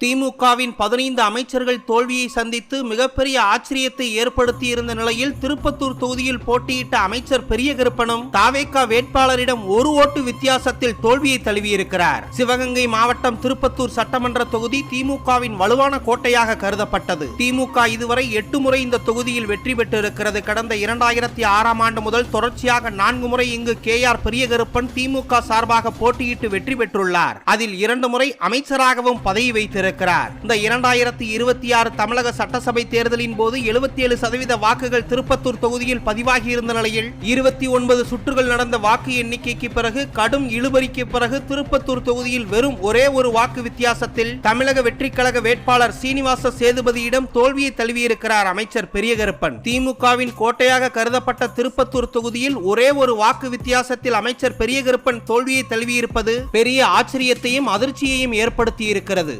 திமுகவின் 15 அமைச்சர்கள் தோல்வியை சந்தித்து மிகப்பெரிய ஆச்சரியத்தை ஏற்படுத்தியிருந்த நிலையில் திருப்பத்தூர் தொகுதியில் போட்டியிட்ட அமைச்சர் பெரியகருப்பனும் தாவேகா வேட்பாளரிடம் ஒரு ஓட்டு வித்தியாசத்தில் தோல்வியை தழுவியிருக்கிறார். சிவகங்கை மாவட்டம் திருப்பத்தூர் சட்டமன்ற தொகுதி திமுகவின் வலுவான கோட்டையாக கருதப்பட்டது. திமுக இதுவரை 8 முறை இந்த தொகுதியில் வெற்றி பெற்றிருக்கிறது. கடந்த 2006ஆம் ஆண்டு முதல் தொடர்ச்சியாக 4 முறை இங்கு KR பெரியகருப்பன் திமுக சார்பாக போட்டியிட்டு வெற்றி பெற்றுள்ளார். அதில் 2 முறை அமைச்சராகவும் பதவி வைத்திருக்கிறார். இந்த 2026 தமிழக சட்டசபை தேர்தலின் போது 77% வாக்குகள் திருப்பத்தூர் தொகுதியில் பதிவாகி இருந்த நிலையில் 29 சுற்றுகள் நடந்த வாக்கு எண்ணிக்கைக்கு பிறகு கடும் இழுபறிக்கு பிறகு திருப்பத்தூர் தொகுதியில் வெறும் ஒரே ஒரு வாக்கு வித்தியாசத்தில் தமிழக வெற்றி கழக வேட்பாளர் சீனிவாச சேதுபதியிடம் தோல்வியை தழுவியிருக்கிறார் அமைச்சர் பெரியகருப்பன். திமுகவின் கோட்டையாக கருதப்பட்ட திருப்பத்தூர் தொகுதியில் ஒரே ஒரு வாக்கு வித்தியாசத்தில் அமைச்சர் பெரியகருப்பன் தோல்வியை தழுவியிருப்பது பெரிய ஆச்சரியத்தையும் அதிர்ச்சியையும் ஏற்படுத்தியிருக்கிறது.